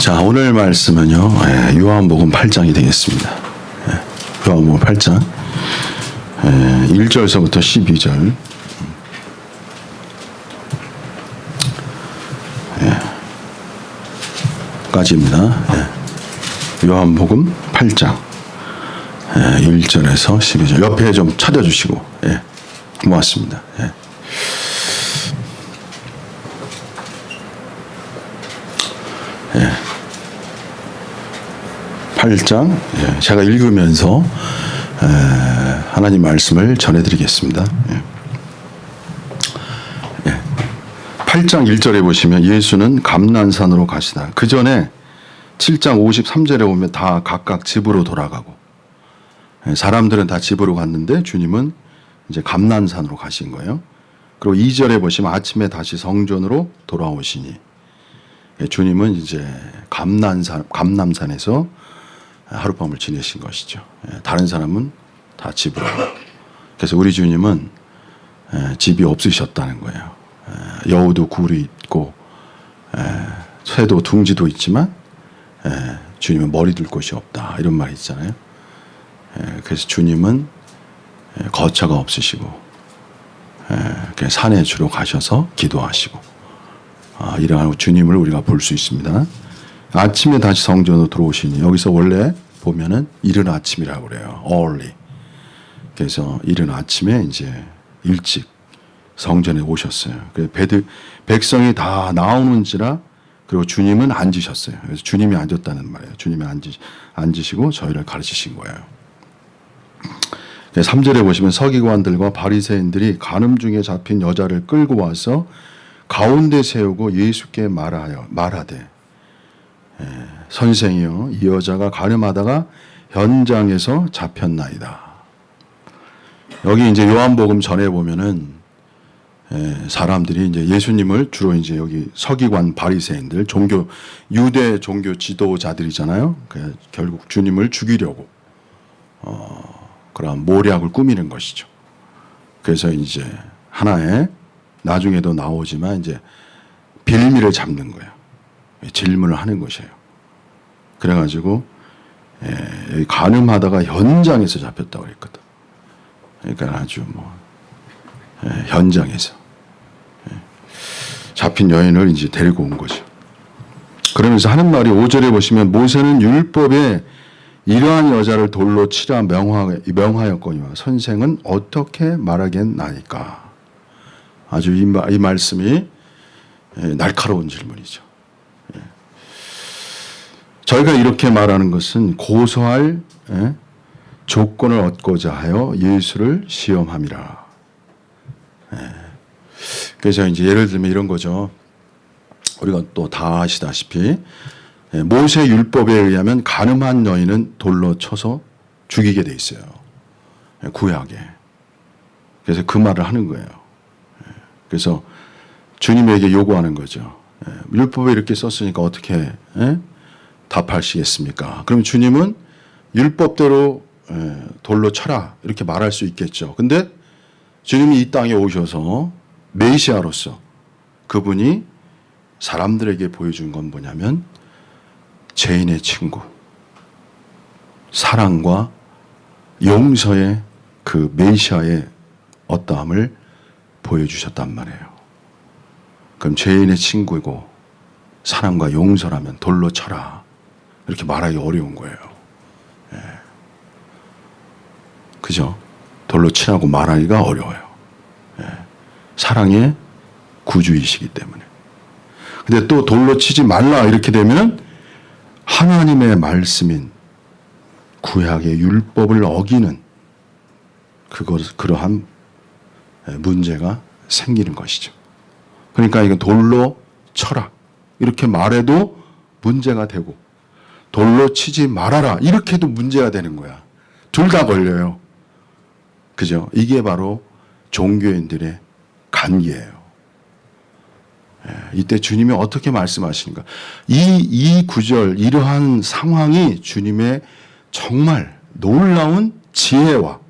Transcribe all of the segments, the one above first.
자, 오늘 말씀은요, 요한복음 8장이 되겠습니다. 요한복음 8장 1절서부터 12절 까지입니다. 요한복음 8장 1절에서 12절 옆에 좀 찾아주시고 고맙습니다. 8장 제가 읽으면서 하나님 말씀을 전해드리겠습니다. 8장 1절에 보시면 예수는 감난산으로 가시다. 그 전에 7장 53절에 보면 다 각각 집으로 돌아가고 사람들은 다 집으로 갔는데 주님은 이제 감난산으로 가신 거예요. 그리고 2절에 보시면 아침에 다시 성전으로 돌아오시니 주님은 이제 감남산에서 하룻밤을 지내신 것이죠. 다른 사람은 다 집으로. 그래서 우리 주님은 집이 없으셨다는 거예요. 여우도 굴이 있고 새도 둥지도 있지만 주님은 머리 둘 곳이 없다 이런 말이 있잖아요. 그래서 주님은 거처가 없으시고 그냥 산에 주로 가셔서 기도하시고 이러한 주님을 우리가 볼 수 있습니다. 아침에 다시 성전으로 들어오시니 여기서 원래 보면은 이른 아침이라고 그래요. early. 그래서 이른 아침에 이제 일찍 성전에 오셨어요. 그래서 백성이 다 나오는지라 그리고 주님은 앉으셨어요. 그래서 주님이 앉았다는 말이에요. 주님이 앉으시고 저희를 가르치신 거예요. 3절에 보시면 서기관들과 바리새인들이 간음 중에 잡힌 여자를 끌고 와서 가운데 세우고 예수께 말하되 선생이여 이 여자가 간음하다가 현장에서 잡혔나이다. 여기 이제 요한복음 전에 보면은 사람들이 이제 예수님을 주로 이제 여기 서기관 바리새인들 유대 종교 지도자들이잖아요. 결국 주님을 죽이려고 그런 모략을 꾸미는 것이죠. 그래서 이제 하나의 나중에도 나오지만 이제 빌미를 잡는 거예요. 질문을 하는 것이에요. 그래가지고 여기 간음하다가 현장에서 잡혔다고 그랬거든. 그러니까 아주 현장에서 잡힌 여인을 이제 데리고 온 거죠. 그러면서 하는 말이 5절에 보시면 모세는 율법에 이러한 여자를 돌로 치라 명하였거니와 선생은 어떻게 말하겠나이까. 아주 이 말씀이 날카로운 질문이죠. 저희가 이렇게 말하는 것은 고소할 조건을 얻고자 하여 예수를 시험함이라. 그래서 이제 예를 들면 이런 거죠. 우리가 또 다 아시다시피 모세 율법에 의하면 간음한 여인은 돌로 쳐서 죽이게 돼 있어요. 구약에. 그래서 그 말을 하는 거예요. 그래서 주님에게 요구하는 거죠. 율법에 이렇게 썼으니까 어떻게 답하시겠습니까? 그럼 주님은 율법대로 돌로 쳐라 이렇게 말할 수 있겠죠. 근데 주님이 이 땅에 오셔서 메시아로서 그분이 사람들에게 보여준 건 뭐냐면 죄인의 친구, 사랑과 용서의 그 메시아의 어떠함을 보여주셨단 말이에요. 그럼 죄인의 친구이고 사랑과 용서라면 돌로 쳐라 이렇게 말하기 어려운 거예요. 그죠? 돌로 치라고 말하기가 어려워요. 사랑의 구주이시기 때문에. 근데 또 돌로 치지 말라 이렇게 되면 하나님의 말씀인 구약의 율법을 어기는 그러한 문제가 생기는 것이죠. 그러니까 이건 돌로 쳐라 이렇게 말해도 문제가 되고 돌로 치지 말아라 이렇게도 문제가 되는 거야. 둘 다 걸려요. 그죠? 이게 바로 종교인들의 간계예요. 이때 주님이 어떻게 말씀하시는가? 이 구절, 이러한 상황이 주님의 정말 놀라운 지혜와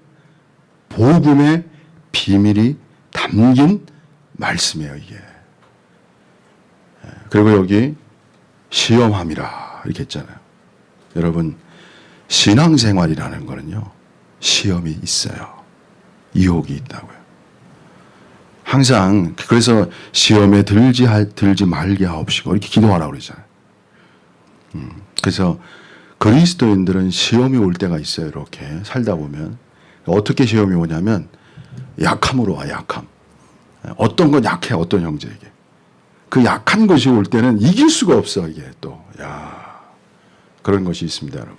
복음의 비밀이 담긴 말씀이에요, 이게. 그리고 여기 시험함이라 이렇게 했잖아요. 여러분, 신앙생활이라는 거는요, 시험이 있어요. 유혹이 있다고요. 항상 그래서 시험에 들지 말게 하옵시고 이렇게 기도하라고 그러잖아요. 그래서 그리스도인들은 시험이 올 때가 있어요. 이렇게 살다 보면 어떻게 시험이 오냐면 약함으로 와. 약함. 어떤 건 약해, 어떤 형제에게. 그 약한 것이 올 때는 이길 수가 없어. 이게 또 그런 것이 있습니다, 여러분.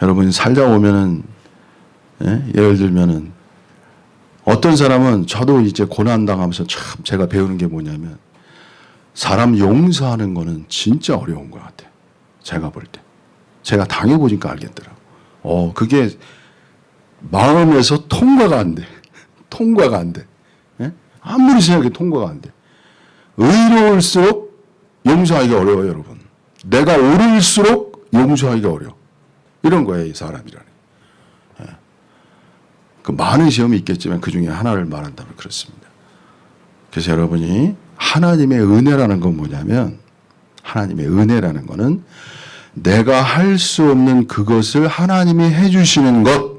여러분 살다 보면은 예를 들면은 어떤 사람은 저도 이제 고난 당하면서 참 제가 배우는 게 뭐냐면 사람 용서하는 거는 진짜 어려운 것 같아요. 제가 볼 때. 제가 당해보니까 알겠더라고요. 그게 마음에서 통과가 안 돼. 통과가 안 돼. 아무리 생각해도 통과가 안 돼. 의로울수록 용서하기가 어려워요, 여러분. 내가 옳을수록 용서하기가 어려워. 이런 거예요, 이 사람이라니. 그 많은 시험이 있겠지만 그 중에 하나를 말한다면 그렇습니다. 그래서 여러분이 하나님의 은혜라는 건 뭐냐면 하나님의 은혜라는 거는 내가 할 수 없는 그것을 하나님이 해주시는 것,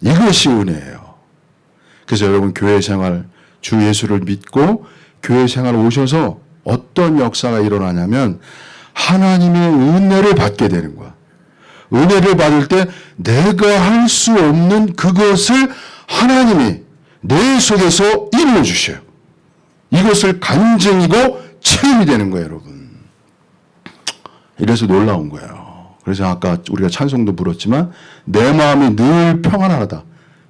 이것이 은혜예요. 그래서 여러분 교회 생활, 주 예수를 믿고 교회 생활 오셔서 어떤 역사가 일어나냐면 하나님의 은혜를 받게 되는 거야. 은혜를 받을 때 내가 할 수 없는 그것을 하나님이 내 속에서 이루어 주셔요. 이것을 간증이고 체험이 되는 거예요, 여러분. 이래서 놀라운 거예요. 그래서 아까 우리가 찬송도 부르지만 내 마음이 늘 평안하다.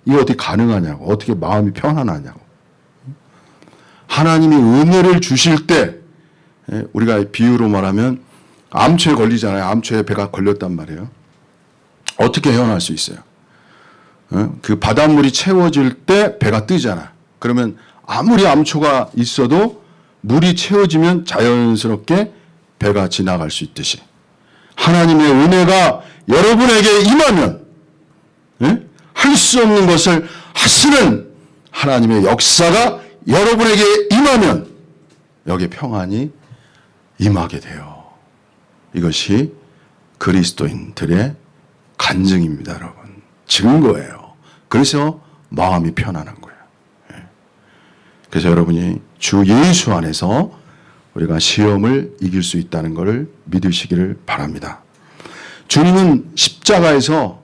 이거 어떻게 가능하냐고. 어떻게 마음이 평안하냐고. 하나님이 은혜를 주실 때 우리가 비유로 말하면 암초에 걸리잖아요. 암초에 배가 걸렸단 말이에요. 어떻게 헤어날 수 있어요? 그 바닷물이 채워질 때 배가 뜨잖아. 그러면 아무리 암초가 있어도 물이 채워지면 자연스럽게 배가 지나갈 수 있듯이 하나님의 은혜가 여러분에게 임하면 할 수 없는 것을 하시는 하나님의 역사가 여러분에게 임하면 여기에 평안이 임하게 돼요. 이것이 그리스도인들의 간증입니다, 여러분. 증거예요. 그래서 마음이 편안한 거예요. 그래서 여러분이 주 예수 안에서 우리가 시험을 이길 수 있다는 것을 믿으시기를 바랍니다. 주님은 십자가에서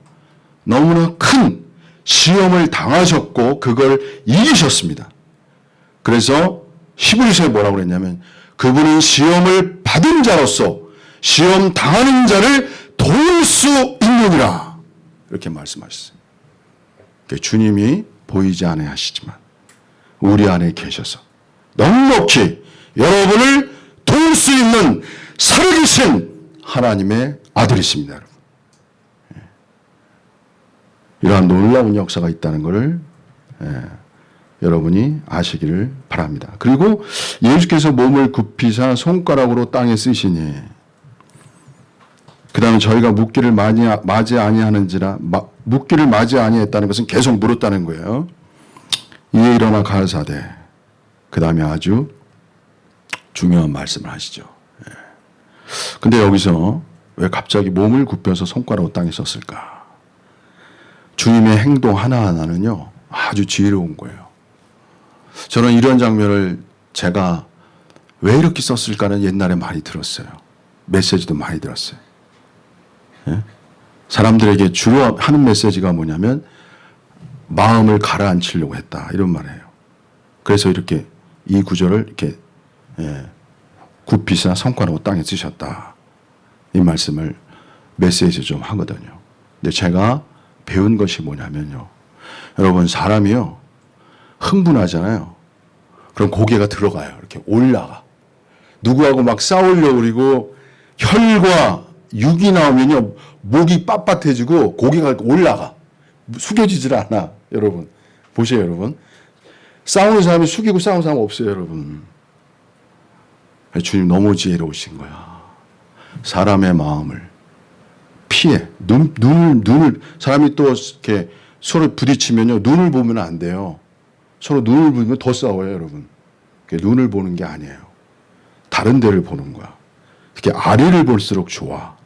너무나 큰 시험을 당하셨고 그걸 이기셨습니다. 그래서 히브리서에 뭐라고 그랬냐면 그분은 시험을 받은 자로서 시험 당하는 자를 도울 수 있느니라 이렇게 말씀하셨어요. 주님이 보이지 아니하시지만 우리 안에 계셔서 넉넉히 여러분을 도울 수 있는 살아계신 하나님의 아들이십니다, 여러분. 이러한 놀라운 역사가 있다는 것을 여러분이 아시기를 바랍니다. 그리고 예수께서 몸을 굽히사 손가락으로 땅에 쓰시니 그 다음에 저희가 묻기를 맞이 아니하는지라 묻기를 맞이 아니했다는 것은 계속 물었다는 거예요. 이에 일어나 가라사대 그 다음에 아주 중요한 말씀을 하시죠. 근데 여기서 왜 갑자기 몸을 굽혀서 손가락으로 땅에 썼을까? 주님의 행동 하나하나는요 아주 지혜로운 거예요. 저는 이런 장면을 제가 왜 이렇게 썼을까는 옛날에 많이 들었어요. 메시지도 많이 들었어요. 사람들에게 주로 하는 메시지가 뭐냐면 마음을 가라앉히려고 했다 이런 말이에요. 그래서 이렇게 이 구절을 이렇게 굽히사 손가락으로 땅에 쓰셨다 이 말씀을 메시지 좀 하거든요. 근데 제가 배운 것이 뭐냐면요, 여러분 사람이요 흥분하잖아요. 그럼 고개가 들어가요. 이렇게 올라가. 누구하고 막 싸우려고 그러고 혈과 육이 나오면요 목이 빳빳해지고 고개가 올라가. 숙여지질 않아. 여러분 보세요. 여러분 싸우는 사람이 숙이고 싸우는 사람 없어요. 여러분 주님 너무 지혜로우신 거야. 사람의 마음을 피해 눈을 사람이 또 이렇게 서로 부딪히면요 눈을 보면 안 돼요. 서로 눈을 보면 더 싸워요, 여러분. 눈을 보는 게 아니에요. 다른 데를 보는 거야. 특히 아래를 볼수록 좋아.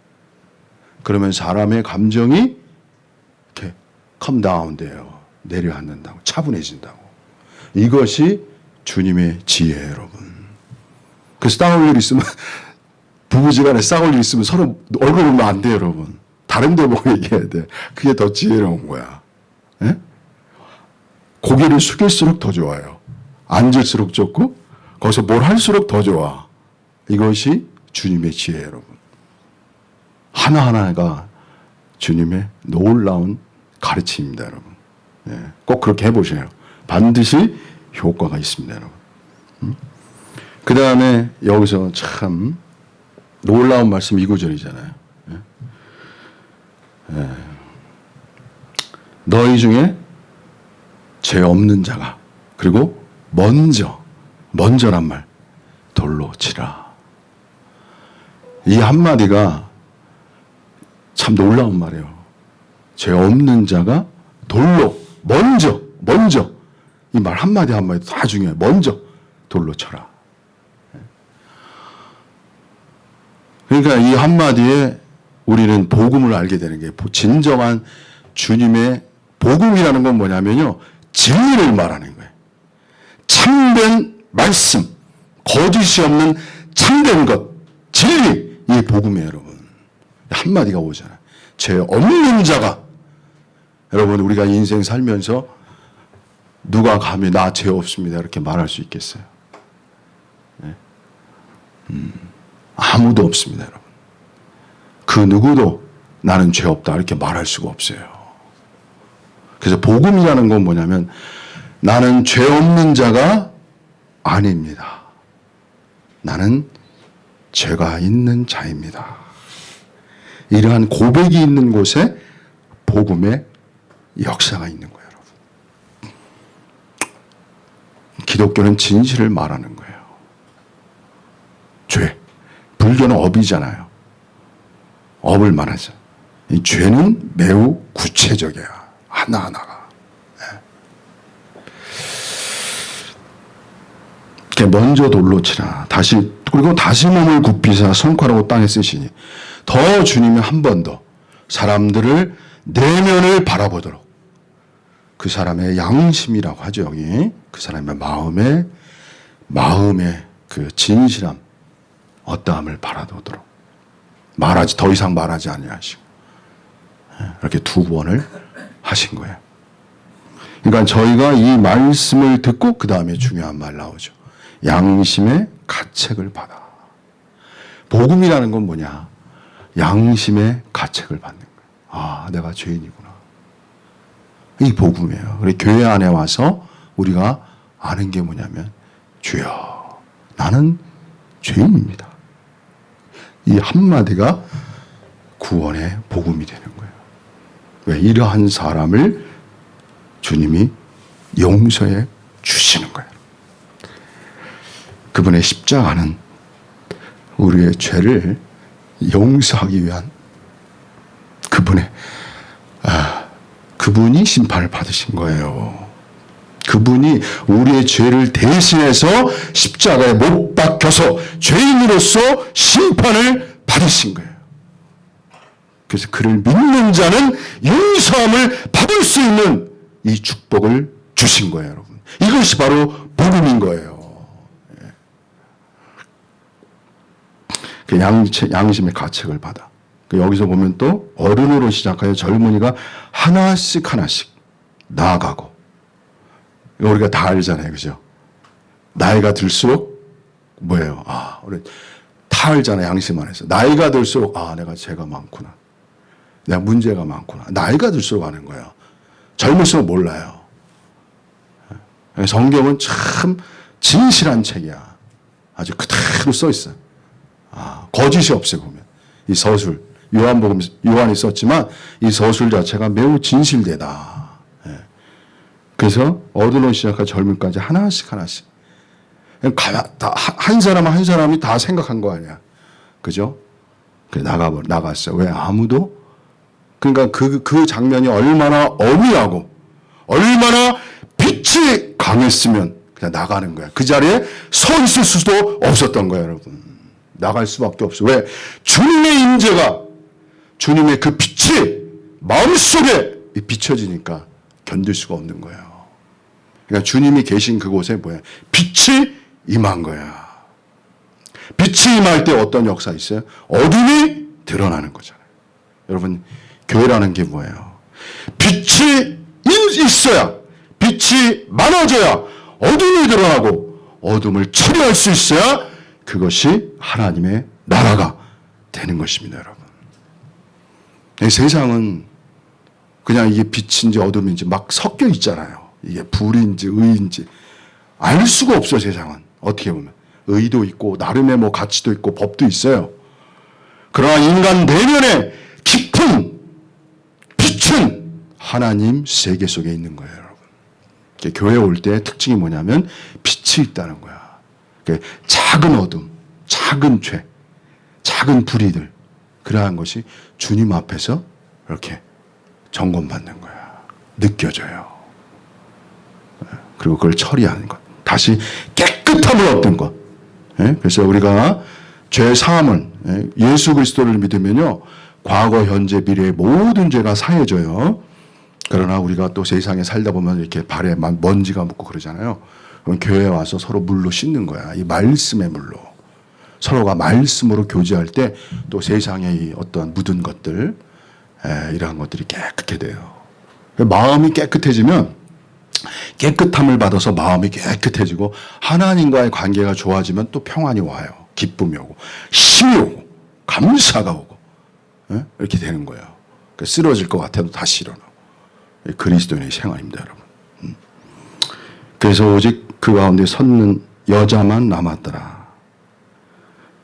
그러면 사람의 감정이 이렇게 컴다운 돼요. 내려앉는다고, 차분해진다고. 이것이 주님의 지혜예요, 여러분. 그래서 싸울 일 있으면 부부지간에 싸울 일 있으면 서로 얼굴 보면 안 돼요, 여러분. 다른 데 보고 얘기해야 돼. 그게 더 지혜로운 거야. 예? 고개를 숙일수록 더 좋아요. 앉을수록 좋고 거기서 뭘 할수록 더 좋아. 이것이 주님의 지혜예요, 여러분. 하나하나가 주님의 놀라운 가르침입니다, 여러분. 예, 꼭 그렇게 해보세요. 반드시 효과가 있습니다, 여러분. 그 다음에 여기서 참 놀라운 말씀 이 구절이잖아요. 예. 너희 중에 죄 없는 자가, 그리고 먼저란 말, 돌로 치라. 이 한마디가 참 놀라운 말이에요. 죄 없는 자가 돌로, 먼저. 이 말 한마디 한마디 다 중요해요. 먼저 돌로 쳐라. 그러니까 이 한마디에 우리는 복음을 알게 되는 게, 진정한 주님의 복음이라는 건 뭐냐면요, 진리를 말하는 거예요. 참된 말씀, 거짓이 없는 참된 것, 진리, 이 복음이에요, 여러분. 한마디가 오잖아요. 죄 없는 자가. 여러분, 우리가 인생 살면서 누가 감히 나 죄 없습니다 이렇게 말할 수 있겠어요? 네? 아무도 없습니다, 여러분. 그 누구도 나는 죄 없다 이렇게 말할 수가 없어요. 그래서 복음이라는 건 뭐냐면, 나는 죄 없는 자가 아닙니다. 나는 죄가 있는 자입니다. 이러한 고백이 있는 곳에 복음의 역사가 있는 거예요, 여러분. 기독교는 진실을 말하는 거예요. 죄. 불교는 업이잖아요. 업을 말하죠. 이 죄는 매우 구체적이야. 하나하나가. 네. 먼저 돌로 치라. 그리고 다시 몸을 굽히사 성과라고 땅에 쓰시니, 더 주님이 한 번 더 사람들을 내면을 바라보도록, 그 사람의 양심이라고 하죠, 여기. 그 사람의 마음의 그 진실함, 어떠함을 바라보도록 더 이상 말하지 아니하시고, 이렇게 두 번을 하신 거예요. 그러니까 저희가 이 말씀을 듣고 그 다음에 중요한 말 나오죠. 양심의 가책을 받아. 복음이라는 건 뭐냐? 양심의 가책을 받는 거예요. 아, 내가 죄인이구나. 이 복음이에요. 그래, 교회 안에 와서 우리가 아는 게 뭐냐면, 주여, 나는 죄인입니다. 이 한마디가 구원의 복음이 되는 거예요. 왜? 이러한 사람을 주님이 용서해 주시는 거예요. 그분의 십자가는 우리의 죄를 용서하기 위한 그분이 심판을 받으신 거예요. 그분이 우리의 죄를 대신해서 십자가에 못 박혀서 죄인으로서 심판을 받으신 거예요. 그래서 그를 믿는 자는 용서함을 받을 수 있는 이 축복을 주신 거예요, 여러분. 이것이 바로 복음인 거예요. 그 양심의 가책을 받아. 여기서 보면 또 어른으로 시작하여 젊은이가 하나씩 나아가고. 우리가 다 알잖아요, 그죠? 나이가 들수록 뭐예요? 우리 다 알잖아요, 양심 안에서. 나이가 들수록 내가 죄가 많구나. 내가 문제가 많구나. 나이가 들수록 아는 거예요. 젊을수록 몰라요. 성경은 참 진실한 책이야. 아주 그대로 써 있어요. 거짓이 없어요, 보면. 이 서술, 요한이 썼지만 이 서술 자체가 매우 진실되다. 그래서 어른으로 시작한 젊은까지 하나씩. 한 사람이 다 생각한 거 아니야. 그죠? 그래, 나갔어요. 왜? 아무도? 그러니까 그 장면이 얼마나 엄밀하고, 얼마나 빛이 강했으면 그냥 나가는 거야. 그 자리에 서 있을 수도 없었던 거야, 여러분. 나갈 수밖에 없어. 왜? 주님의 임재가, 주님의 그 빛이 마음속에 비춰지니까 견딜 수가 없는 거예요. 그러니까 주님이 계신 그곳에 뭐야? 빛이 임한 거야. 빛이 임할 때 어떤 역사 있어요? 어둠이 드러나는 거잖아요. 여러분, 교회라는 게 뭐예요? 빛이 있어야, 빛이 많아져야 어둠이 드러나고, 어둠을 처리할 수 있어야 그것이 하나님의 나라가 되는 것입니다, 여러분. 이 세상은 그냥 이게 빛인지 어둠인지 막 섞여 있잖아요. 이게 불인지 의인지 알 수가 없어. 세상은 어떻게 보면 의도 있고 나름의 뭐 가치도 있고 법도 있어요. 그러나 인간 내면의 깊은 빛은 하나님 세계 속에 있는 거예요, 여러분. 교회 올 때 특징이 뭐냐면 빛이 있다는 거야. 작은 어둠, 작은 죄, 작은 불의들, 그러한 것이 주님 앞에서 이렇게 점검받는 거야. 느껴져요. 그리고 그걸 처리하는 것. 다시 깨끗함을 얻는 것. 그래서 우리가 죄 사함을, 예수 그리스도를 믿으면요, 과거, 현재, 미래의 모든 죄가 사해져요. 그러나 우리가 또 세상에 살다 보면 이렇게 발에 먼지가 묻고 그러잖아요. 그럼 교회에 와서 서로 물로 씻는 거야. 이 말씀의 물로. 서로가 말씀으로 교제할 때 또 세상의 어떤 묻은 것들, 이러한 것들이 깨끗해 돼요. 마음이 깨끗해지면, 깨끗함을 받아서 마음이 깨끗해지고 하나님과의 관계가 좋아지면 또 평안이 와요. 기쁨이 오고 힘이 오고 감사가 오고, 이렇게 되는 거예요. 쓰러질 것 같아도 다시 일어나고. 그리스도인의 생활입니다, 여러분. 그래서 오직 그 가운데 섰는 여자만 남았더라.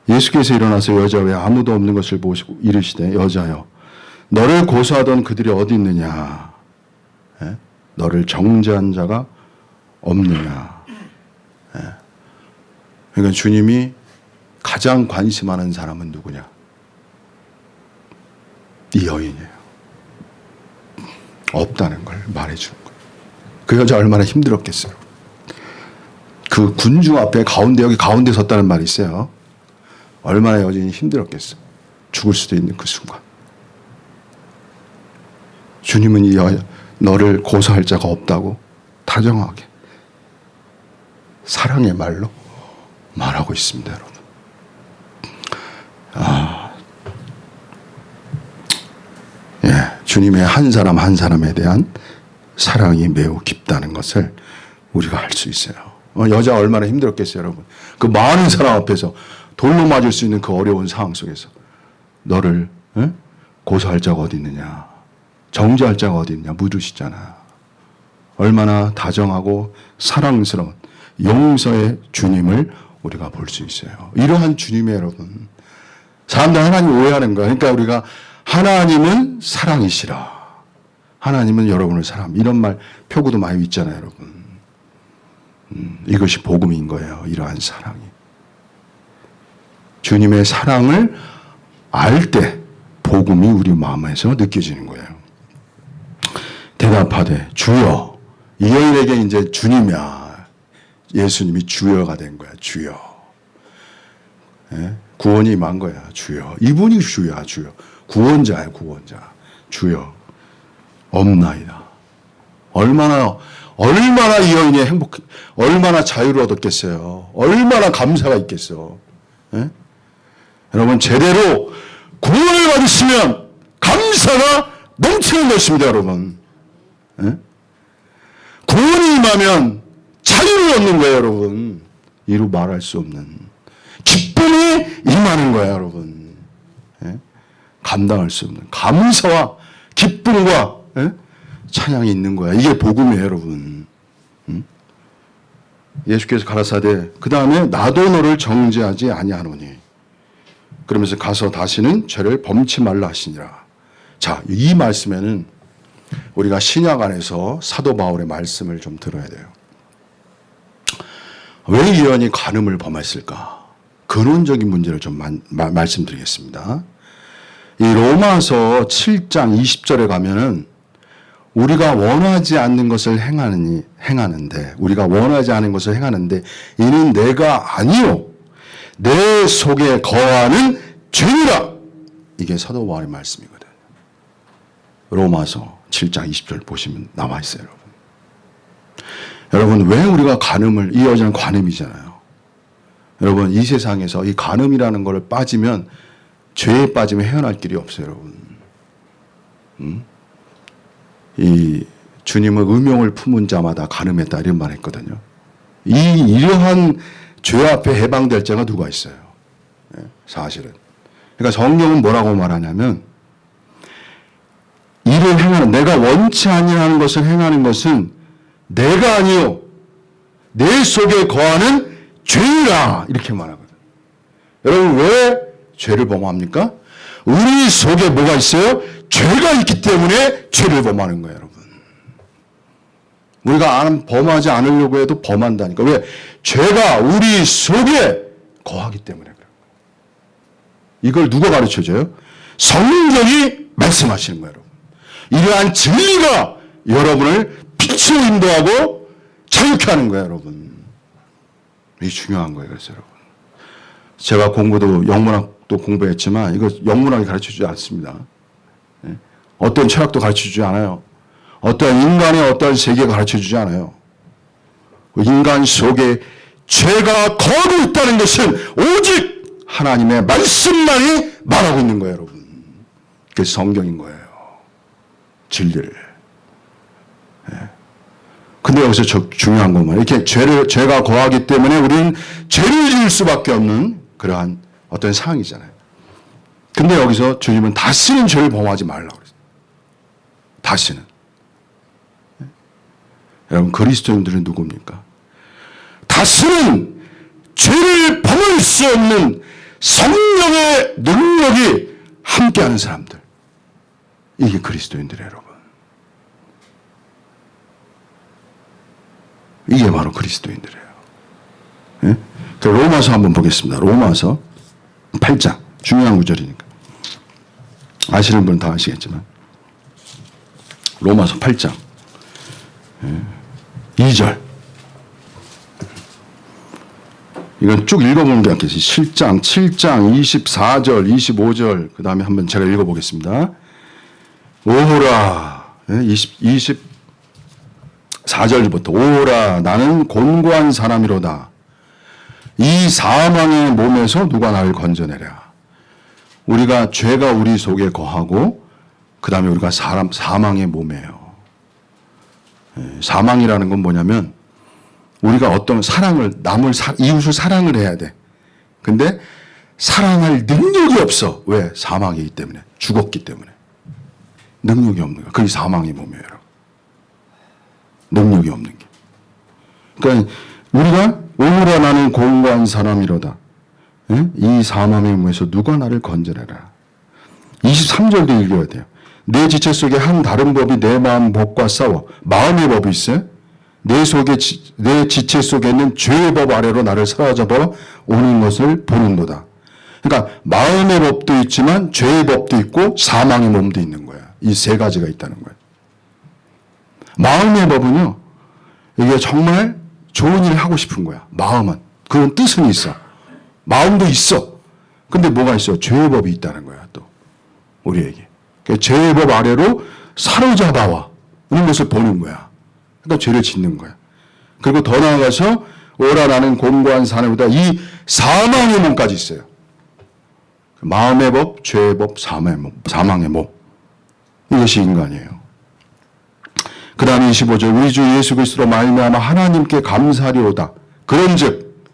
예수께서 일어나서 여자 외에 아무도 없는 것을 보시고 이르시되, 여자여, 너를 고소하던 그들이 어디 있느냐? 너를 정죄한 자가 없느냐? 그러니까 주님이 가장 관심하는 사람은 누구냐? 이 여인이에요. 없다는 걸 말해주는 거예요. 그 여자 얼마나 힘들었겠어요. 그 군중 앞에 가운데, 여기 가운데 섰다는 말이 있어요. 얼마나 여진이 힘들었겠어. 죽을 수도 있는 그 순간. 주님은 이 여자, 너를 고소할 자가 없다고 다정하게 사랑의 말로 말하고 있습니다, 여러분. 주님의 한 사람 한 사람에 대한 사랑이 매우 깊다는 것을 우리가 알 수 있어요. 여자 얼마나 힘들었겠어요, 여러분. 그 많은 사람 앞에서 돌로 맞을 수 있는 그 어려운 상황 속에서 너를 고소할 자가 어디 있느냐, 정죄할 자가 어디 있느냐 물으시잖아. 얼마나 다정하고 사랑스러운 용서의 주님을 우리가 볼 수 있어요. 이러한 주님의, 여러분, 사람들 하나님 오해하는 거야. 그러니까 우리가 하나님은 사랑이시라, 하나님은 여러분을 사랑, 이런 말 표구도 많이 있잖아요, 여러분. 이것이 복음인 거예요. 이러한 사랑이. 주님의 사랑을 알 때 복음이 우리 마음에서 느껴지는 거예요. 대답하되 주여. 이 여인에게 이제 주님이야. 예수님이 주여가 된 거야. 주여. 구원이 임한 거야. 주여. 이분이 주야. 주여. 구원자야. 구원자. 주여. 없나이다. 얼마나 이 여인이 얼마나 자유를 얻었겠어요. 얼마나 감사가 있겠어. 여러분, 제대로 구원을 받으시면 감사가 넘치는 것입니다, 여러분. 구원이 임하면 자유를 얻는 거예요, 여러분. 이루 말할 수 없는 기쁨이 임하는 거예요, 여러분. 감당할 수 없는 감사와 기쁨과 찬양이 있는 거야. 이게 복음이에요, 여러분. 예수께서 가라사대, 그 다음에 나도 너를 정죄하지 아니하노니, 그러면서 가서 다시는 죄를 범치 말라 하시니라. 자, 이 말씀에는 우리가 신약 안에서 사도 바울의 말씀을 좀 들어야 돼요. 왜 이 여인이 간음을 범했을까? 근원적인 문제를 좀 말씀드리겠습니다. 이 로마서 7장 20절에 가면은 우리가 원하지 않는 것을 행하는데, 우리가 원하지 않은 것을 행하는데, 이는 내가 아니요 내 속에 거하는 죄니라. 이게 사도 바울의 말씀이거든요. 로마서 7장 20절 보시면 나와 있어요, 여러분. 여러분, 왜 우리가 간음을, 이 여자는 간음이잖아요. 여러분, 이 세상에서 이 간음이라는 걸 빠지면, 죄에 빠지면 헤어날 길이 없어요, 여러분. 이 주님은 음용을 품은 자마다 간음했다 이런 말 했거든요. 이러한 죄 앞에 해방될 자가 누가 있어요? 사실은. 그러니까 성경은 뭐라고 말하냐면, 이를 행하는, 내가 원치 아니하는 것을 행하는 것은 내가 아니요 내 속에 거하는 죄라, 이렇게 말하거든. 여러분, 왜 죄를 범합니까? 우리 속에 뭐가 있어요? 죄가 있기 때문에 죄를 범하는 거예요, 여러분. 우리가 범하지 않으려고 해도 범한다니까. 왜? 죄가 우리 속에 거하기 때문에 그래요. 이걸 누가 가르쳐줘요? 성경이 말씀하시는 거예요, 여러분. 이러한 진리가 여러분을 빛으로 인도하고 자유케 하는 거예요, 여러분. 이게 중요한 거예요, 그래서 여러분. 제가 공부도 영문학도 공부했지만 이거 영문학이 가르쳐주지 않습니다. 어떤 철학도 가르쳐주지 않아요. 어떤 인간의 어떤 세계가 가르쳐주지 않아요. 인간 속에 죄가 거하고 있다는 것은 오직 하나님의 말씀만이 말하고 있는 거예요, 여러분. 그게 성경인 거예요. 진리를. 근데 여기서 중요한 건 뭐예요? 이렇게 죄가 거하기 때문에 우리는 죄를 지을 수밖에 없는 그러한 어떤 상황이잖아요. 근데 여기서 주님은 다시는 죄를 범하지 말라고 그랬어요. 다시는. 여러분, 그리스도인들은 누굽니까? 다시는 죄를 범할 수 없는 성령의 능력이 함께하는 사람들. 이게 그리스도인들이에요, 여러분. 이게 바로 그리스도인들이에요. 예? 로마서 한번 보겠습니다. 로마서 8장. 중요한 구절이니까. 아시는 분은 다 아시겠지만. 로마서 8장. 2절. 이건 쭉 읽어보는 게 낫겠어요. 7장 24절, 25절. 그 다음에 한번 제가 읽어보겠습니다. 오호라. 24절부터. 오호라. 나는 곤고한 사람이로다. 이 사망의 몸에서 누가 나를 건져내랴. 우리가 죄가 우리 속에 거하고 그 다음에 우리가 사망의 몸이에요. 사망이라는 건 뭐냐면 우리가 어떤 사랑을, 이웃을 사랑을 해야 돼. 근데 사랑할 능력이 없어. 왜? 사망이기 때문에. 죽었기 때문에. 능력이 없는 거야. 그게 사망의 몸이에요. 능력이 없는 게. 그러니까 우리가 오호라 나는 공고한 사람이로다. 이 사망의 몸에서 누가 나를 건져내라. 23절도 읽어야 돼요. 내 지체 속에 한 다른 법이 내 마음 법과 싸워. 마음의 법이 있어요. 내 지체 속에 있는 죄의 법 아래로 나를 사로잡아 오는 것을 보는도다. 그러니까 마음의 법도 있지만 죄의 법도 있고 사망의 몸도 있는 거야. 이 세 가지가 있다는 거예요. 마음의 법은요, 이게 정말 좋은 일을 하고 싶은 거야. 마음은. 그런 뜻은 있어. 마음도 있어. 근데 뭐가 있어? 죄의 법이 있다는 거야, 또. 우리에게. 죄의 법 아래로 사로잡아와. 이런 것을 보는 거야. 그러니까 죄를 짓는 거야. 그리고 더 나아가서 오라 나는 곤고한 사람이다. 이 사망의 몸까지 있어요. 마음의 법, 죄의 법, 사망의 몸. 이것이 인간이에요. 그 다음에 25절. 우리 주 예수 그리스도로 말미암아 하나님께 감사리오다. 그런즉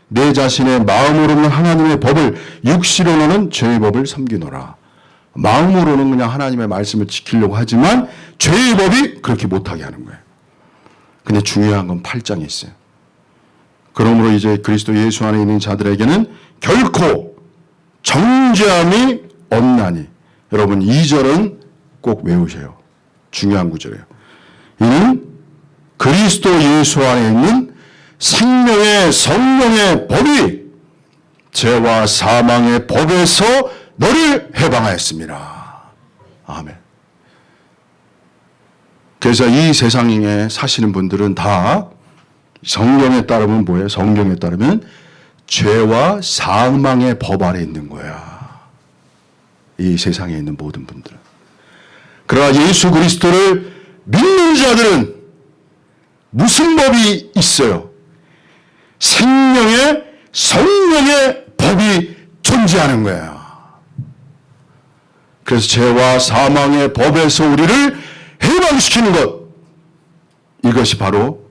내 자신의 마음으로는 하나님의 법을, 육시로는 죄의 법을 섬기노라. 마음으로는 그냥 하나님의 말씀을 지키려고 하지만 죄의 법이 그렇게 못하게 하는 거예요. 근데 중요한 건 8장에 있어요. 그러므로 이제 그리스도 예수 안에 있는 자들에게는 결코 정죄함이 없나니. 여러분 2절은 꼭 외우세요. 중요한 구절이에요. 이는 그리스도 예수 안에 있는 생명의 성령의 법이 죄와 사망의 법에서 너를 해방하였습니다. 아멘. 그래서 이 세상에 사시는 분들은 다 성경에 따르면 뭐예요? 성경에 따르면 죄와 사망의 법 아래 있는 거야. 이 세상에 있는 모든 분들은. 그러나 예수 그리스도를 믿는 자들은 무슨 법이 있어요? 생명의 성령의 법이 존재하는 거예요. 그래서 죄와 사망의 법에서 우리를 해방시키는 것, 이것이 바로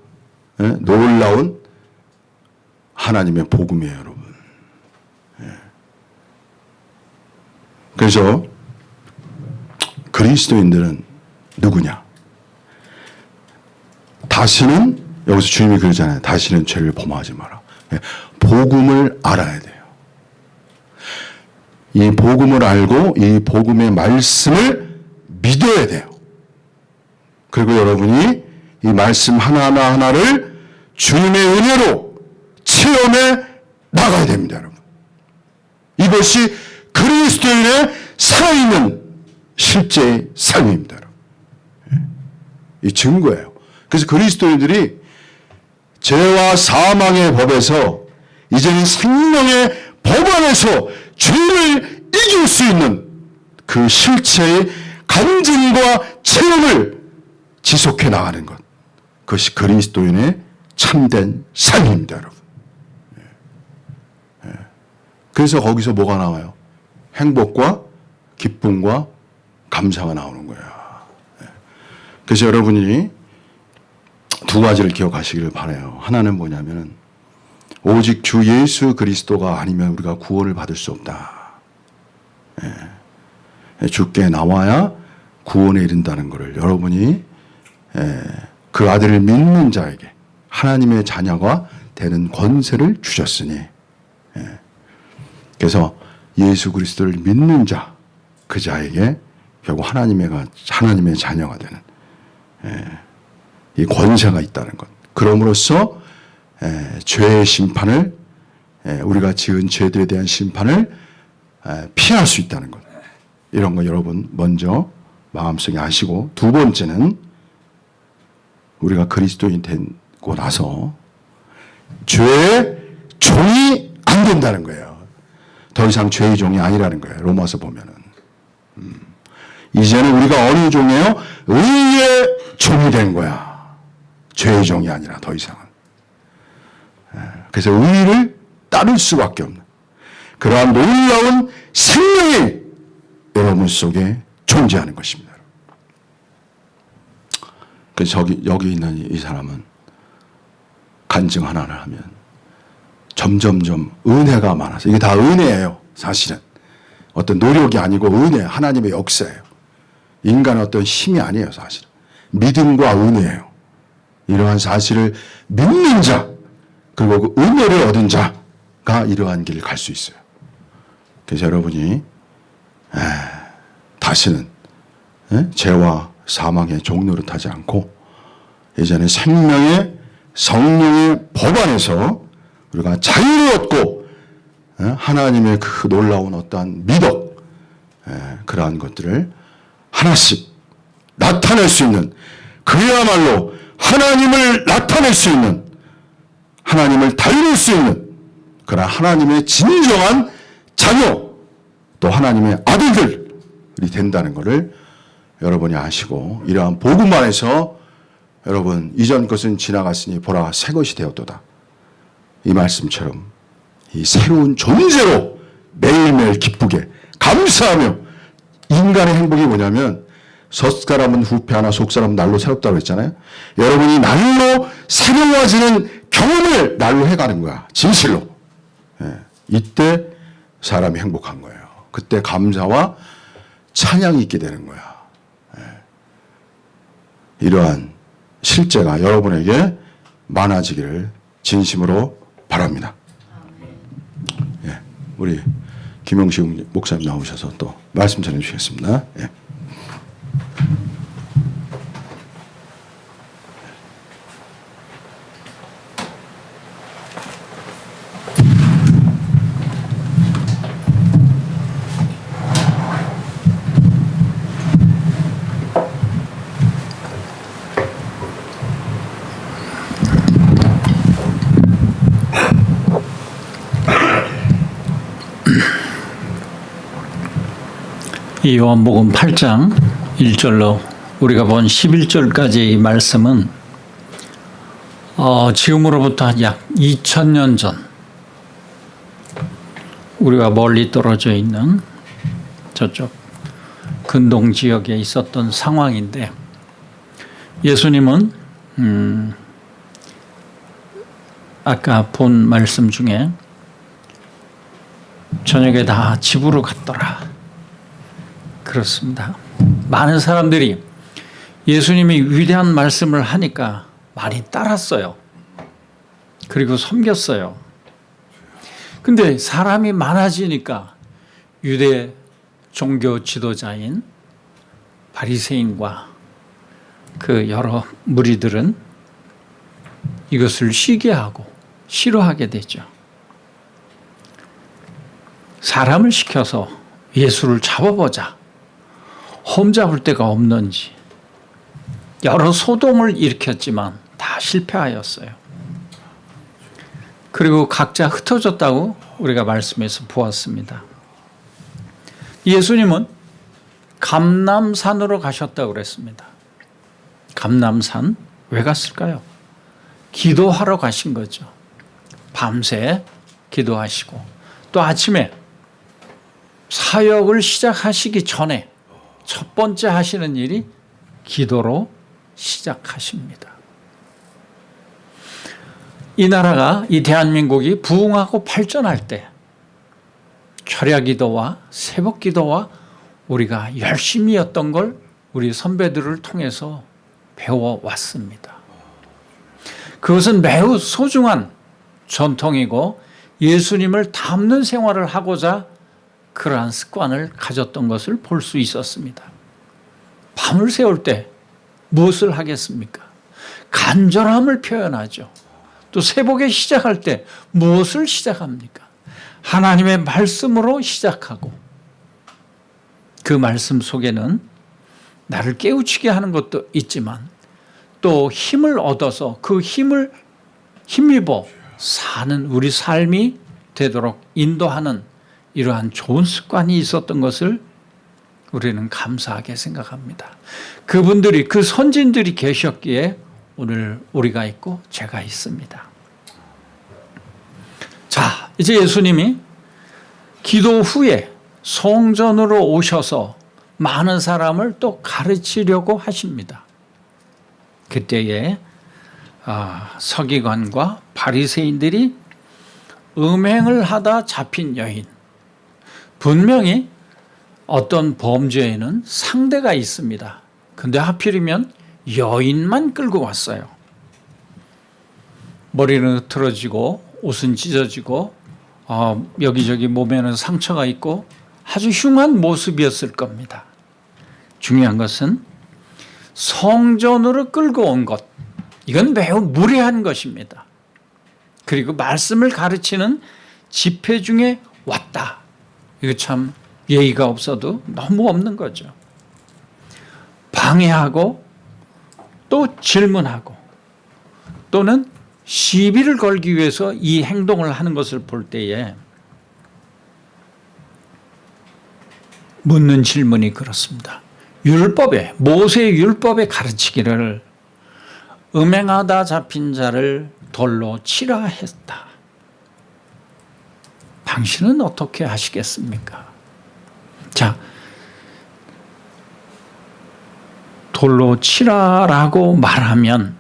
놀라운 하나님의 복음이에요, 여러분. 그래서 그리스도인들은 누구냐? 다시는, 여기서 주님이 그러잖아요. 다시는 죄를 범하지 마라. 복음을 알아야 돼요. 이 복음을 알고 이 복음의 말씀을 믿어야 돼요. 그리고 여러분이 이 말씀 하나하나를 주님의 은혜로 체험해 나가야 됩니다, 여러분. 이것이 그리스도인의 살아있는 실제의 삶입니다, 여러분. 이 증거예요. 그래서 그리스도인들이 죄와 사망의 법에서 이제는 생명의 법 안에서 죄를 이길 수 있는 그 실체의 간증과 체험을 지속해 나가는 것. 그것이 그리스도인의 참된 삶입니다, 여러분. 그래서 거기서 뭐가 나와요? 행복과 기쁨과 감사가 나오는 거예요. 그래서 여러분이 두 가지를 기억하시기를 바라요. 하나는 뭐냐면 오직 주 예수 그리스도가 아니면 우리가 구원을 받을 수 없다. 주께 나와야 구원에 이른다는 것을 여러분이 그 아들을 믿는 자에게 하나님의 자녀가 되는 권세를 주셨으니, 그래서 예수 그리스도를 믿는 자, 그 자에게 결국 하나님의 자녀가 되는 이 권세가 있다는 것. 그럼으로써 죄의 심판을, 우리가 지은 죄들에 대한 심판을 피할 수 있다는 것. 이런 거 여러분 먼저 마음속에 아시고, 두 번째는 우리가 그리스도인 되고 나서 죄의 종이 안 된다는 거예요. 더 이상 죄의 종이 아니라는 거예요. 로마서 보면은. 이제는 우리가 어느 종이에요? 의의 종이 된 거야. 죄의 종이 아니라 더 이상은. 그래서 의를 따를 수밖에 없는 그러한 놀라운 생명이 여러분 속에 존재하는 것입니다. 그래서 여기 있는 이 사람은 간증 하나를 하면 점점점 은혜가 많아서, 이게 다 은혜예요, 사실은. 어떤 노력이 아니고 은혜, 하나님의 역사예요. 인간의 어떤 힘이 아니에요, 사실은. 믿음과 은혜예요. 이러한 사실을 믿는 자, 그리고 그 은혜를 얻은 자가 이러한 길을 갈 수 있어요. 그래서 여러분이 다시는 죄와 사망의 종노릇 하지 않고 이제는 생명의 성령의 법 안에서 우리가 자유를 얻고 하나님의 그 놀라운 어떠한 미덕, 그러한 것들을 하나씩 나타낼 수 있는, 그야말로 하나님을 나타낼 수 있는, 하나님을 닮을 수 있는 그러나 하나님의 진정한 자녀, 또 하나님의 아들들이 된다는 것을 여러분이 아시고, 이러한 복음 안에서 여러분 이전 것은 지나갔으니 보라 새 것이 되었도다, 이 말씀처럼 이 새로운 존재로 매일매일 기쁘게 감사하며, 인간의 행복이 뭐냐면 섰사람은 후패하나 속사람은 날로 새롭다고 했잖아요. 여러분이 날로 새로워지는 경험을 날로 해가는 거야, 진실로. 이때 사람이 행복한 거예요. 그때 감사와 찬양이 있게 되는 거야. 이러한 실제가 여러분에게 많아지기를 진심으로 바랍니다. 우리 김용식 목사님 나오셔서 또 말씀 전해 주시겠습니다. 이 요한복음 8장 1절로 우리가 본 11절까지의 말씀은 지금으로부터 약 2000년 전 우리가 멀리 떨어져 있는 저쪽 근동 지역에 있었던 상황인데, 예수님은 아까 본 말씀 중에 저녁에 다 집으로 갔더라 그렇습니다. 많은 사람들이 예수님이 위대한 말씀을 하니까 많이 따랐어요. 그리고 섬겼어요. 근데 사람이 많아지니까 유대 종교 지도자인 바리새인과 그 여러 무리들은 이것을 시기하고 싫어하게 되죠. 사람을 시켜서 예수를 잡아보자. 홈잡을 데가 없는지 여러 소동을 일으켰지만 다 실패하였어요. 그리고 각자 흩어졌다고 우리가 말씀에서 보았습니다. 예수님은 감람산으로 가셨다고 그랬습니다. 감람산 왜 갔을까요? 기도하러 가신 거죠. 밤새 기도하시고 또 아침에 사역을 시작하시기 전에 첫 번째 하시는 일이 기도로 시작하십니다. 이 나라가, 이 대한민국이 부흥하고 발전할 때 철야 기도와 새벽 기도와 우리가 열심히 했던 걸 우리 선배들을 통해서 배워왔습니다. 그것은 매우 소중한 전통이고 예수님을 닮는 생활을 하고자 그러한 습관을 가졌던 것을 볼 수 있었습니다. 밤을 새울 때 무엇을 하겠습니까? 간절함을 표현하죠. 또 새벽에 시작할 때 무엇을 시작합니까? 하나님의 말씀으로 시작하고 그 말씀 속에는 나를 깨우치게 하는 것도 있지만 또 힘을 얻어서 그 힘을 힘입어 사는 우리 삶이 되도록 인도하는 이러한 좋은 습관이 있었던 것을 우리는 감사하게 생각합니다. 그분들이, 그 선진들이 계셨기에 오늘 우리가 있고 제가 있습니다. 자, 이제 예수님이 기도 후에 성전으로 오셔서 많은 사람을 또 가르치려고 하십니다. 그때에 서기관과 바리새인들이 음행을 하다 잡힌 여인, 분명히 어떤 범죄에는 상대가 있습니다. 근데 하필이면 여인만 끌고 왔어요. 머리는 흐트러지고 옷은 찢어지고 여기저기 몸에는 상처가 있고 아주 흉한 모습이었을 겁니다. 중요한 것은 성전으로 끌고 온 것, 이건 매우 무례한 것입니다. 그리고 말씀을 가르치는 집회 중에 왔다. 이거 참 예의가 없어도 너무 없는 거죠. 방해하고 또 질문하고 또는 시비를 걸기 위해서 이 행동을 하는 것을 볼 때에 묻는 질문이 그렇습니다. 율법에, 모세의 율법에 가르치기를 음행하다 잡힌 자를 돌로 치라 했다. 당신은 어떻게 하시겠습니까? 자, 돌로 치라라고 말하면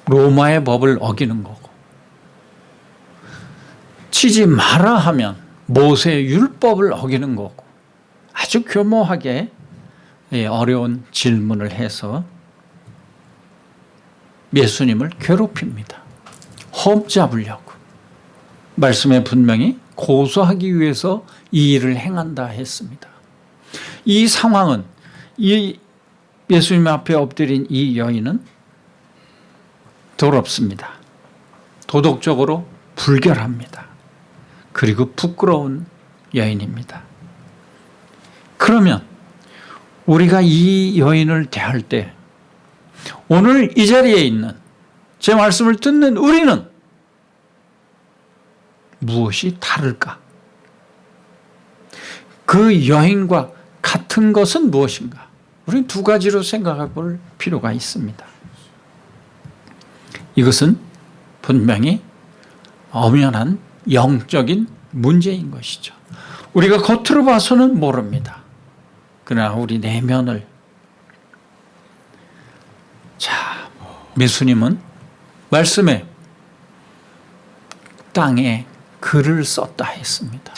로마의 법을 어기는 거고, 치지 마라 하면 모세의 율법을 어기는 거고, 아주 교모하게 어려운 질문을 해서 예수님을 괴롭힙니다. 험잡으려고. 말씀에 분명히 고소하기 위해서 이 일을 행한다 했습니다. 이 상황은, 이 예수님 앞에 엎드린 이 여인은 더럽습니다. 도덕적으로 불결합니다. 그리고 부끄러운 여인입니다. 그러면 우리가 이 여인을 대할 때 오늘 이 자리에 있는, 제 말씀을 듣는 우리는 무엇이 다를까? 그 여인과 같은 것은 무엇인가? 우리는 두 가지로 생각해 볼 필요가 있습니다. 이것은 분명히 엄연한 영적인 문제인 것이죠. 우리가 겉으로 봐서는 모릅니다. 그러나 우리 내면을, 자, 예수님은 말씀에 땅에 글을 썼다 했습니다.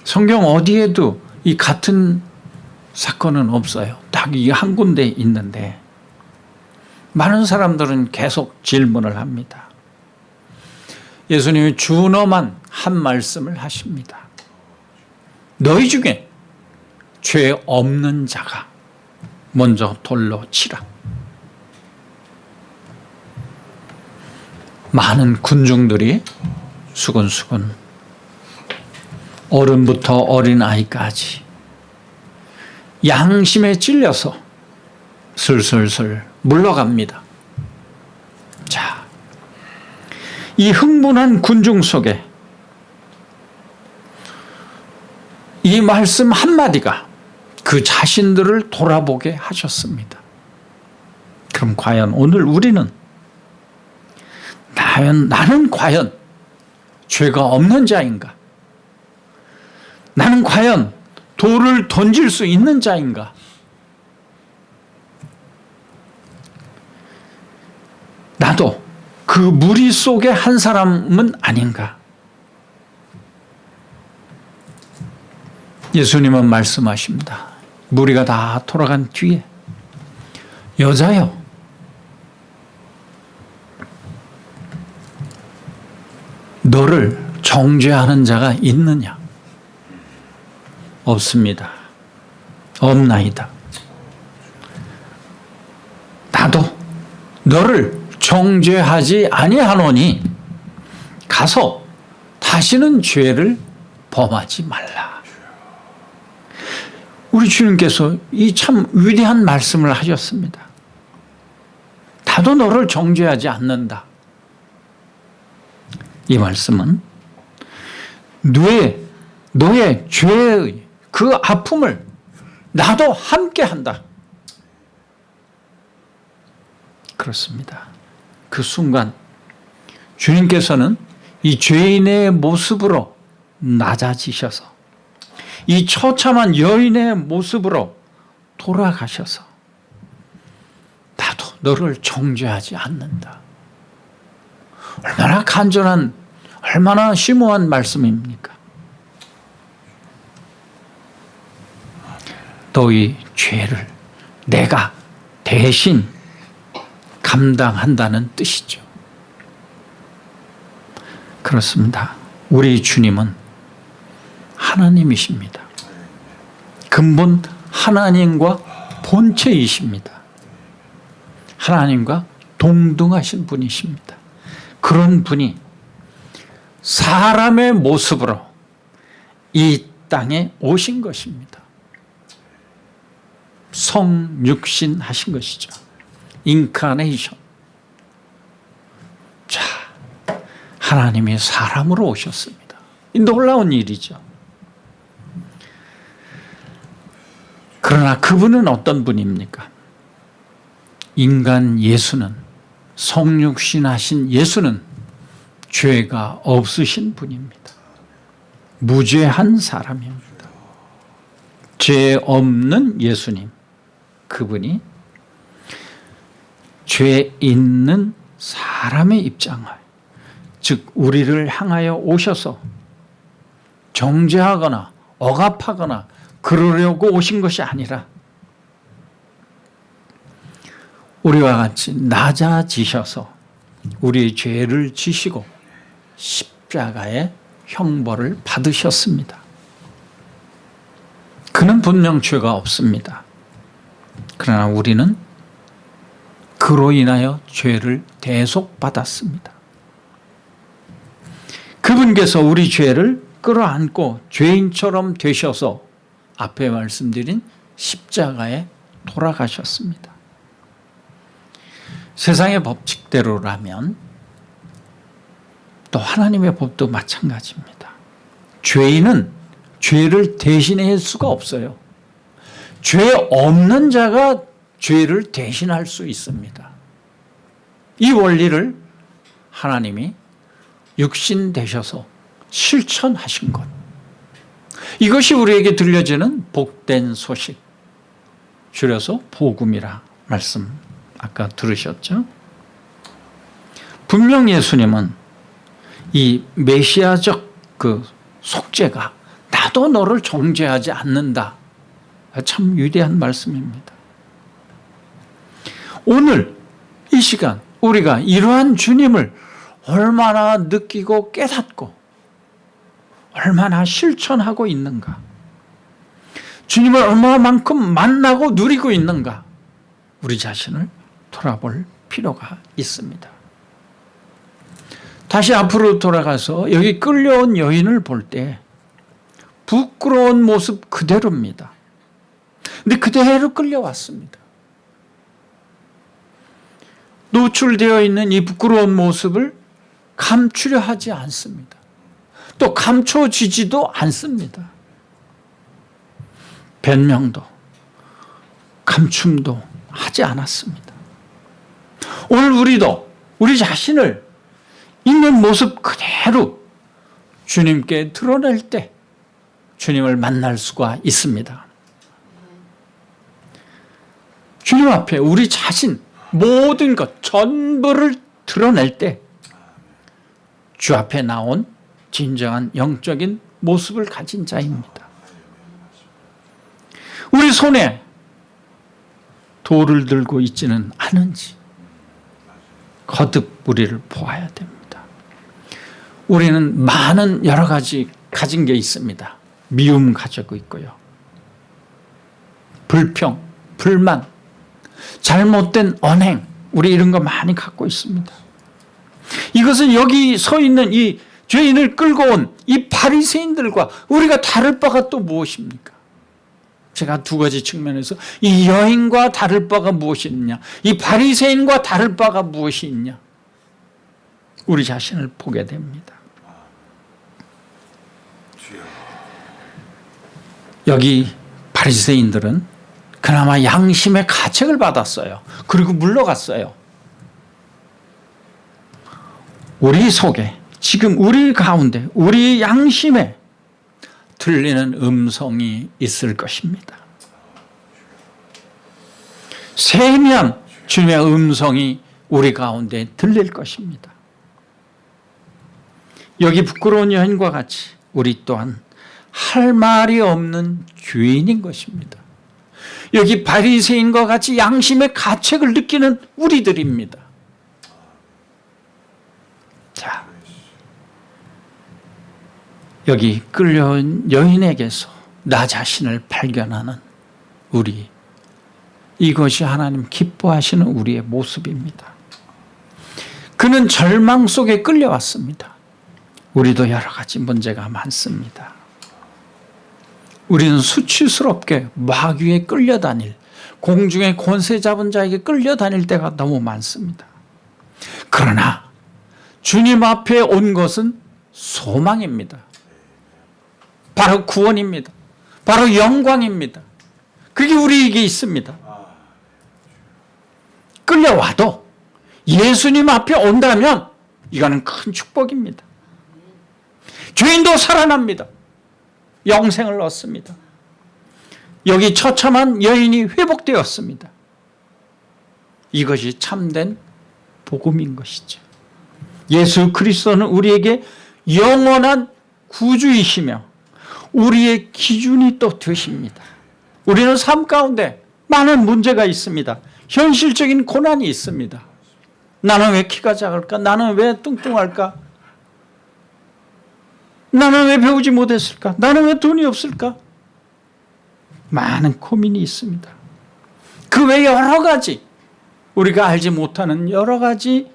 성경 어디에도 이 같은 사건은 없어요. 딱 이 한 군데 있는데 많은 사람들은 계속 질문을 합니다. 예수님이 준엄한 한 말씀을 하십니다. 너희 중에 죄 없는 자가 먼저 돌로 치라. 많은 군중들이 수근수근, 어른부터 어린아이까지 양심에 찔려서 슬슬슬 물러갑니다. 자, 이 흥분한 군중 속에 이 말씀 한마디가 그 자신들을 돌아보게 하셨습니다. 그럼 과연 오늘 우리는 나는 과연 죄가 없는 자인가? 나는 과연 돌을 던질 수 있는 자인가? 나도 그 무리 속의 한 사람은 아닌가? 예수님은 말씀하십니다. 무리가 다 돌아간 뒤에 여자여, 너를 정죄하는 자가 있느냐? 없습니다. 없나이다. 나도 너를 정죄하지 아니하노니 가서 다시는 죄를 범하지 말라. 우리 주님께서 이 참 위대한 말씀을 하셨습니다. 나도 너를 정죄하지 않는다. 이 말씀은 너의 죄의 그 아픔을 나도 함께 한다. 그렇습니다. 그 순간 주님께서는 이 죄인의 모습으로 낮아지셔서 이 처참한 여인의 모습으로 돌아가셔서 나도 너를 정죄하지 않는다. 얼마나 간절한, 얼마나 심오한 말씀입니까? 너희 죄를 내가 대신 감당한다는 뜻이죠. 그렇습니다. 우리 주님은 하나님이십니다. 근본 하나님과 본체이십니다. 하나님과 동등하신 분이십니다. 그런 분이 사람의 모습으로 이 땅에 오신 것입니다. 성육신 하신 것이죠. 인카네이션. 자, 하나님이 사람으로 오셨습니다. 이 놀라운 일이죠. 그러나 그분은 어떤 분입니까? 인간 예수는, 성육신 하신 예수는 죄가 없으신 분입니다. 무죄한 사람입니다. 죄 없는 예수님, 그분이 죄 있는 사람의 입장을, 즉 우리를 향하여 오셔서 정죄하거나 억압하거나 그러려고 오신 것이 아니라 우리와 같이 낮아지셔서 우리의 죄를 지시고 십자가의 형벌을 받으셨습니다. 그는 분명 죄가 없습니다. 그러나 우리는 그로 인하여 죄를 대속받았습니다. 그분께서 우리 죄를 끌어안고 죄인처럼 되셔서 앞에 말씀드린 십자가에 돌아가셨습니다. 세상의 법칙대로라면 또 하나님의 법도 마찬가지입니다. 죄인은 죄를 대신할 수가 없어요. 죄 없는 자가 죄를 대신할 수 있습니다. 이 원리를 하나님이 육신 되셔서 실천하신 것. 이것이 우리에게 들려지는 복된 소식. 줄여서 복음이라 말씀 아까 들으셨죠? 분명 예수님은 이 메시아적 그 속죄가 나도 너를 정죄하지 않는다. 참 위대한 말씀입니다. 오늘 이 시간 우리가 이러한 주님을 얼마나 느끼고 깨닫고 얼마나 실천하고 있는가? 주님을 얼마만큼 만나고 누리고 있는가? 우리 자신을 돌아볼 필요가 있습니다. 다시 앞으로 돌아가서 여기 끌려온 여인을 볼 때 부끄러운 모습 그대로입니다. 근데 그대로 끌려왔습니다. 노출되어 있는 이 부끄러운 모습을 감추려 하지 않습니다. 또 감춰지지도 않습니다. 변명도 감춤도 하지 않았습니다. 오늘 우리도 우리 자신을 있는 모습 그대로 주님께 드러낼 때 주님을 만날 수가 있습니다. 주님 앞에 우리 자신 모든 것 전부를 드러낼 때 주 앞에 나온 진정한 영적인 모습을 가진 자입니다. 우리 손에 돌을 들고 있지는 않은지 거듭 우리를 보아야 됩니다. 우리는 많은 여러 가지 가진 게 있습니다. 미움 가지고 있고요. 불평, 불만, 잘못된 언행, 우리 이런 거 많이 갖고 있습니다. 이것은 여기 서 있는 이 죄인을 끌고 온 이 바리새인들과 우리가 다를 바가 또 무엇입니까? 제가 두 가지 측면에서 이 여인과 다를 바가 무엇이 있냐, 이 바리새인과 다를 바가 무엇이 있냐, 우리 자신을 보게 됩니다. 여기 바리새인들은 그나마 양심의 가책을 받았어요. 그리고 물러갔어요. 우리 속에 지금 우리 가운데 우리 양심에 들리는 음성이 있을 것입니다. 세미한 주님의 음성이 우리 가운데 들릴 것입니다. 여기 부끄러운 여인과 같이 우리 또한 할 말이 없는 죄인인 것입니다. 여기 바리새인과 같이 양심의 가책을 느끼는 우리들입니다. 자, 여기 끌려온 여인에게서 나 자신을 발견하는 우리, 이것이 하나님 기뻐하시는 우리의 모습입니다. 그는 절망 속에 끌려왔습니다. 우리도 여러 가지 문제가 많습니다. 우리는 수치스럽게 마귀에 끌려다닐, 공중의 권세 잡은 자에게 끌려다닐 때가 너무 많습니다. 그러나 주님 앞에 온 것은 소망입니다. 바로 구원입니다. 바로 영광입니다. 그게 우리에게 있습니다. 끌려와도 예수님 앞에 온다면 이거는 큰 축복입니다. 죄인도 살아납니다. 영생을 얻습니다. 여기 처참한 여인이 회복되었습니다. 이것이 참된 복음인 것이죠. 예수 그리스도는 우리에게 영원한 구주이시며 우리의 기준이 또 되십니다. 우리는 삶 가운데 많은 문제가 있습니다. 현실적인 고난이 있습니다. 나는 왜 키가 작을까? 나는 왜 뚱뚱할까? 나는 왜 배우지 못했을까? 나는 왜 돈이 없을까? 많은 고민이 있습니다. 그 외 여러 가지 우리가 알지 못하는 여러 가지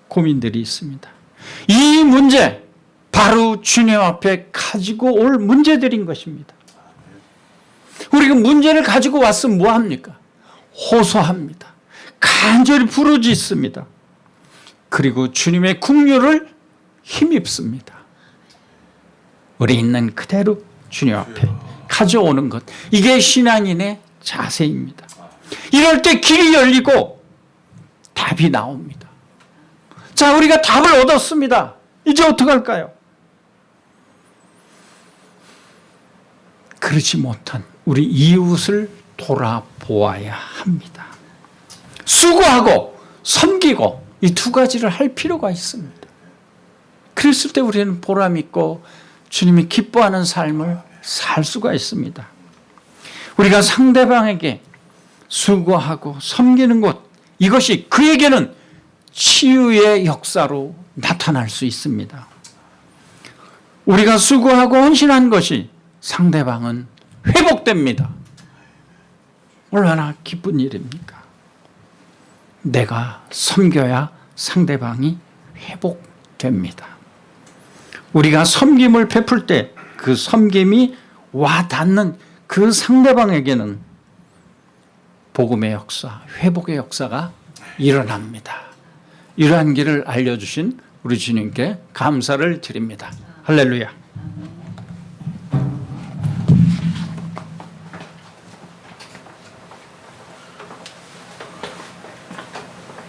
고민들이 있습니다. 이 문제 바로 주님 앞에 가지고 올 문제들인 것입니다. 우리가 문제를 가지고 왔으면 뭐합니까? 호소합니다. 간절히 부르짖습니다. 그리고 주님의 긍휼을 힘입습니다. 우리 있는 그대로 주님 앞에 가져오는 것. 이게 신앙인의 자세입니다. 이럴 때 길이 열리고 답이 나옵니다. 자, 우리가 답을 얻었습니다. 이제 어떡할까요? 그렇지 못한 우리 이웃을 돌아보아야 합니다. 수고하고 섬기고 이 두 가지를 할 필요가 있습니다. 그랬을 때 우리는 보람 있고 주님이 기뻐하는 삶을 살 수가 있습니다. 우리가 상대방에게 수고하고 섬기는 것, 이것이 그에게는 치유의 역사로 나타날 수 있습니다. 우리가 수고하고 헌신한 것이 상대방은 회복됩니다. 얼마나 기쁜 일입니까? 내가 섬겨야 상대방이 회복됩니다. 우리가 섬김을 베풀 때 그 섬김이 와닿는 그 상대방에게는 복음의 역사, 회복의 역사가 일어납니다. 이러한 길을 알려주신 우리 주님께 감사를 드립니다. 할렐루야.